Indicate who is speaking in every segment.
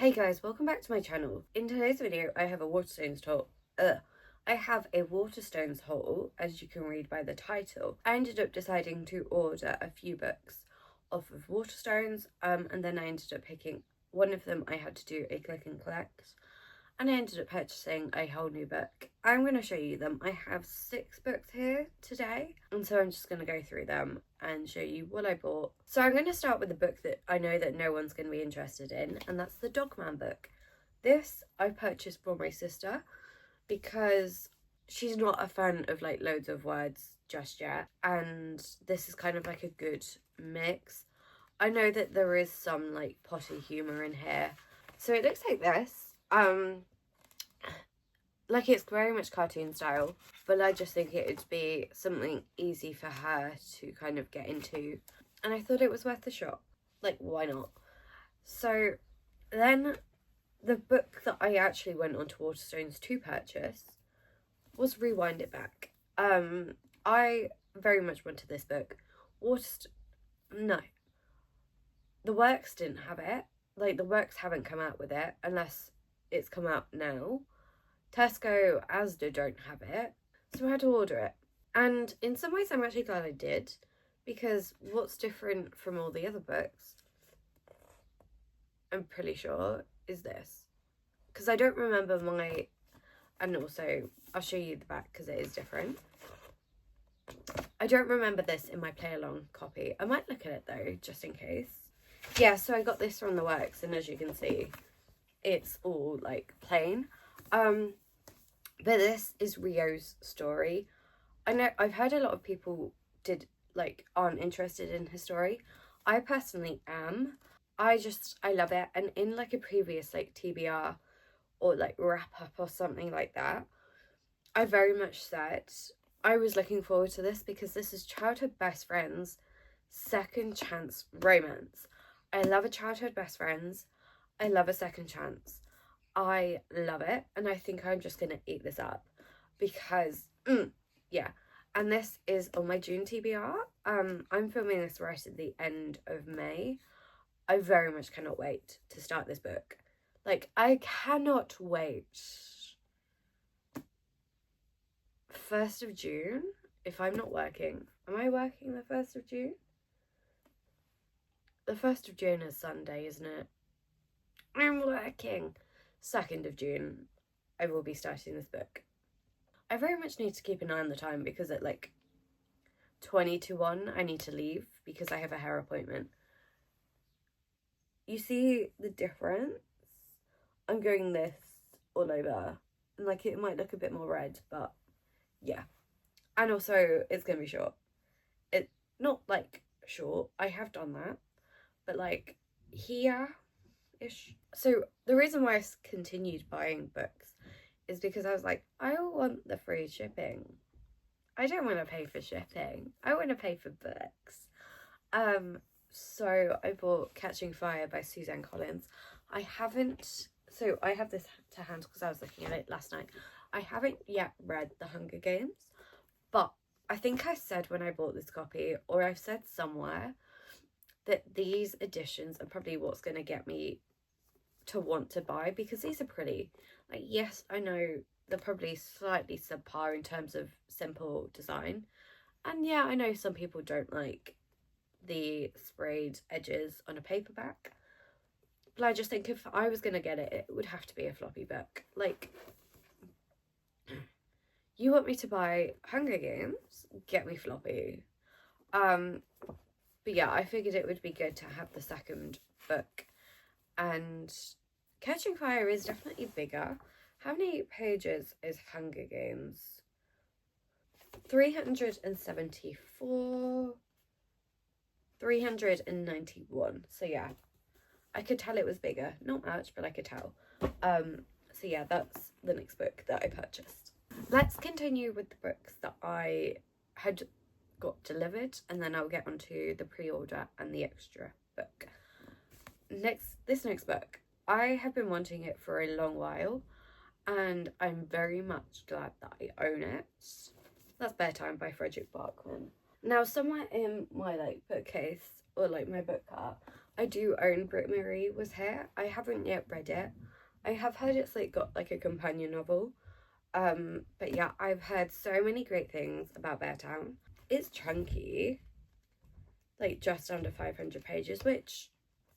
Speaker 1: Hey guys, welcome back to my channel. In today's video, I have a waterstones haul, as you can read by the title. I ended up deciding to order a few books off of Waterstones, and then I ended up picking one of them. I had to do a click and collect, and I ended up purchasing a whole new book. I'm going to show you them. I have 6 books here today, and so I'm just going to go through them and show you what I bought. So I'm going to start with the book that I know that no one's going to be interested in, and that's the Dogman book. This I purchased for my sister because she's not a fan of like loads of words just yet, and this is kind of like a good mix. I know that there is some like potty humour in here. So it looks like this. Like it's very much cartoon style, but I just think it would be something easy for her to kind of get into, and I thought it was worth a shot. Like, why not? So then the book that I actually went onto Waterstones to purchase was Rewind It Back. I very much wanted this book. No, the works didn't have it. Like, the works haven't come out with it unless it's come out now. Tesco, Asda don't have it, so I had to order it. And in some ways I'm actually glad I did, because what's different from all the other books, I'm pretty sure, is this. Because I don't remember my, and also I'll show you the back because it is different. I don't remember this in my play along copy. I might look at it though, just in case. Yeah, so I got this from the works, and as you can see, it's all like plain. But this is Rio's story. I know I've heard a lot of people aren't interested in his story. I personally am. I love it. And in like a previous like TBR or like wrap up or something like that, I very much said I was looking forward to this because this is childhood best friends second chance romance. I love a childhood best friends. I love a second chance. I love it, and I think I'm just gonna eat this up because yeah. And this is on my June TBR. I'm filming this right at the end of May. I very much cannot wait to start this book. Like, I cannot wait. 1st of June, if I'm not working. Am I working the 1st of June? The 1st of June is Sunday, isn't it? I'm working. 2nd of June, I will be starting this book. I very much need to keep an eye on the time because at like 20 to 1, I need to leave because I have a hair appointment. You see the difference? I'm going this all over. And like it might look a bit more red, but yeah. And also it's going to be short. It's not like short, I have done that, but like here-ish. So the reason why I continued buying books is because I was like, I want the free shipping. I don't want to pay for shipping. I want to pay for books. So I bought Catching Fire by Suzanne Collins. I have this to hand because I was looking at it last night. I haven't yet read The Hunger Games, but I think I said when I bought this copy, or I've said somewhere, that these editions are probably what's going to get me to want to buy, because these are pretty. Like, yes, I know they're probably slightly subpar in terms of simple design, and yeah, I know some people don't like the sprayed edges on a paperback, but I just think if I was going to get it, it would have to be a floppy book. Like, you want me to buy Hunger Games, get me floppy. But yeah, I figured it would be good to have the second book. And Catching Fire is definitely bigger. How many pages is Hunger Games? 374, 391. So yeah, I could tell it was bigger. Not much, but I could tell. So yeah, that's the next book that I purchased. Let's continue with the books that I had got delivered, and then I'll get onto the pre-order and the extra book. This next book, I have been wanting it for a long while, and I'm very much glad that I own it. That's Bear Time by Frederick Barkman. Now, somewhere in my like bookcase or like my book cart, I do own Britt Marie Was Here. I haven't yet read it. I have heard it's like got like a companion novel. But yeah, I've heard so many great things about Beartown. It's chunky, like just under 500 pages, which,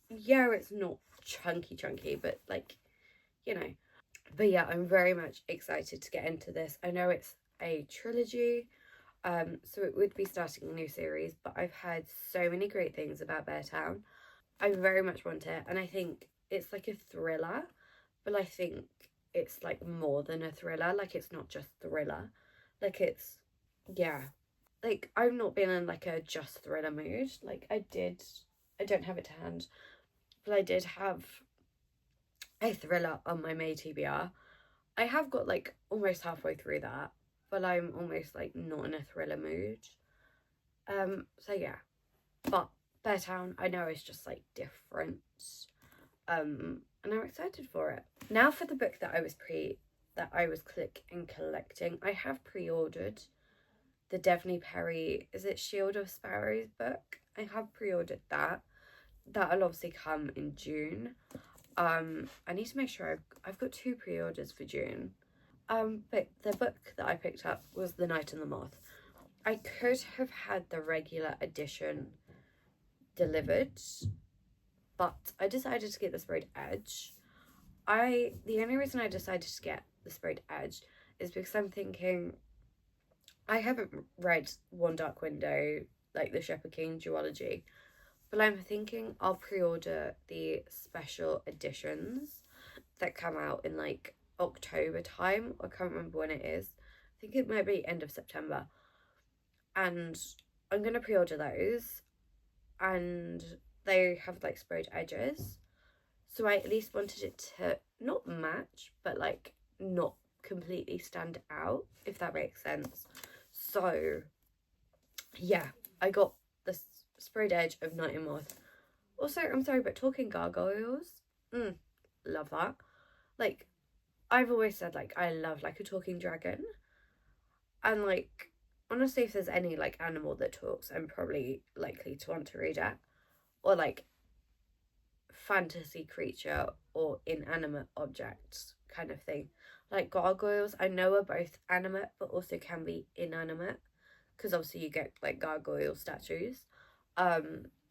Speaker 1: yeah, it's not chunky, but like, you know. But yeah, I'm very much excited to get into this. I know it's a trilogy, so it would be starting a new series, but I've heard so many great things about Beartown. I very much want it, and I think it's like a thriller, but I think it's like more than a thriller. Like, it's not just thriller, like it's, yeah, like I've not been in like a just thriller mood. Like I don't have it to hand, but I did have a thriller on my May TBR. I have got like almost halfway through that, but I'm almost like not in a thriller mood. So yeah, but Beartown, I know, is just like different. And I'm excited for it. Now for the book that I was collecting. I have pre-ordered the Devney Perry, is it Shield of Sparrows book? I have pre-ordered that. That'll obviously come in June. I need to make sure I've got 2 pre-orders for June. But the book that I picked up was The Night and the Moth. I could have had the regular edition delivered, but I decided to get the sprayed edge. The only reason I decided to get the sprayed edge is because I'm thinking, I haven't read One Dark Window, like the Shepherd King duology, but I'm thinking I'll pre-order the special editions that come out in like October time. I can't remember when it is. I think it might be end of September. And I'm going to pre-order those. And they have like sprayed edges. So I at least wanted it to not match, but like not completely stand out, if that makes sense. So yeah, I got the sprayed edge of Night and Moth. Also, I'm sorry, but talking gargoyles, love that. Like, I've always said, like, I love like a talking dragon, and like, honestly, if there's any like animal that talks, I'm probably likely to want to read it. Or like fantasy creature or inanimate objects kind of thing. Like gargoyles, I know are both animate but also can be inanimate, because obviously you get like gargoyle statues,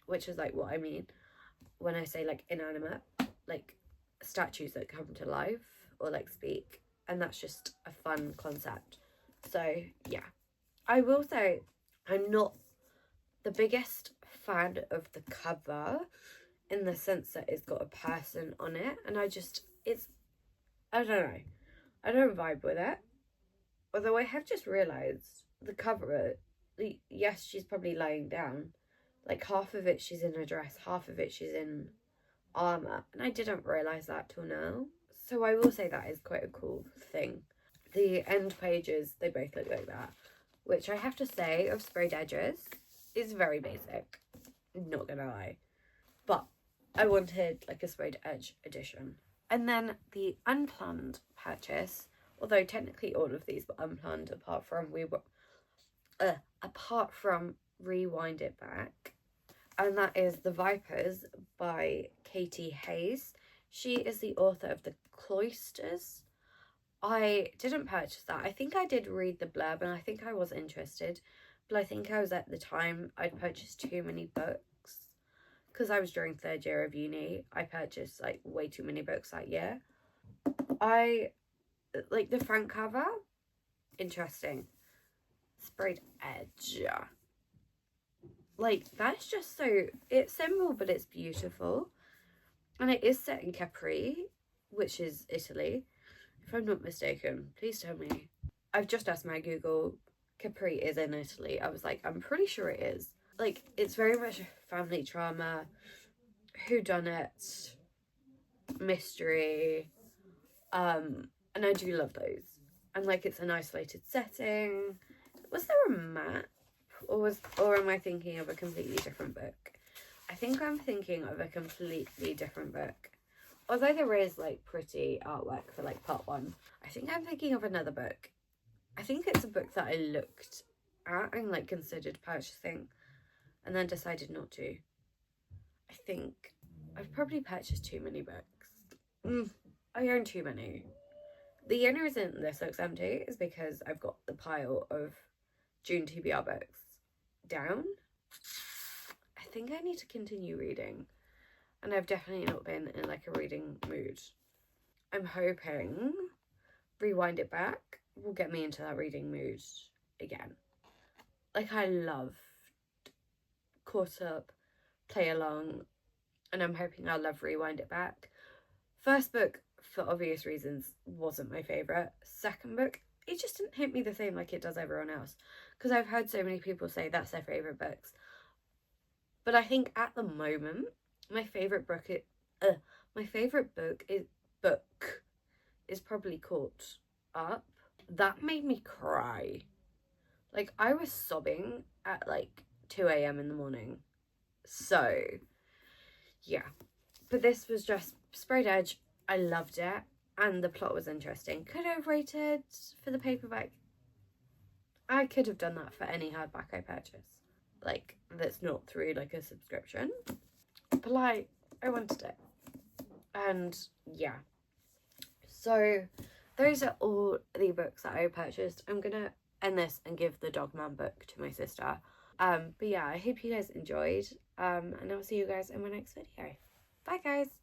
Speaker 1: which is like what I mean when I say like inanimate, like statues that come to life or like speak, and that's just a fun concept. So yeah, I will say I'm not the biggest fan of the cover, in the sense that it's got a person on it, and I don't know, I don't vibe with it. Although I have just realised the cover, yes, she's probably lying down, like half of it she's in a dress, half of it she's in armour, and I didn't realise that till now. So I will say that is quite a cool thing. The end pages, they both look like that, which I have to say, of sprayed edges, is very basic, not gonna lie. But I wanted like a sprayed edge edition. And then the unplanned purchase, although technically all of these were unplanned apart from Rewind It Back, and that is The Vipers by Katie Hayes. She is the author of The Cloisters. I didn't purchase that. I think I did read the blurb and I think I was interested, but I think I was at the time I'd purchased too many books. Because I was during 3rd year of uni, I purchased like way too many books that year. I like the front cover, interesting. Sprayed edge, like that's just so, it's simple but it's beautiful, and it is set in Capri, which is Italy, if I'm not mistaken. Please tell me. I've just asked my Google. Capri is in Italy. I was like, I'm pretty sure it is. Like, it's very much a family drama, whodunit, mystery, and I do love those. And like, it's an isolated setting. Was there a map, or am I thinking of a completely different book? I think I'm thinking of a completely different book. Although there is like pretty artwork for like part 1, I think I'm thinking of another book. I think it's a book that I looked at and like considered purchasing, and then decided not to. I think I've probably purchased too many books. I own too many. The only reason this looks empty is because I've got the pile of June TBR books down. I think I need to continue reading, and I've definitely not been in like a reading mood. I'm hoping Rewind It Back will get me into that reading mood again. Like, I loved Caught Up, Play Along, and I'm hoping I'll love Rewind It Back. First book, for obvious reasons, wasn't my favourite. Second book, it just didn't hit me the same like it does everyone else, because I've heard so many people say that's their favourite books. But I think at the moment, my favourite book is probably Caught Up. That made me cry. Like, I was sobbing at like 2 a.m. in the morning. So, yeah. But this was just sprayed edge. I loved it. And the plot was interesting. Could I have rated for the paperback? I could have done that for any hardback I purchase. Like, that's not through like a subscription. But like, I wanted it. And yeah. So, those are all the books that I purchased. I'm gonna end this and give the Dogman book to my sister. But yeah, I hope you guys enjoyed. And I'll see you guys in my next video. Bye guys.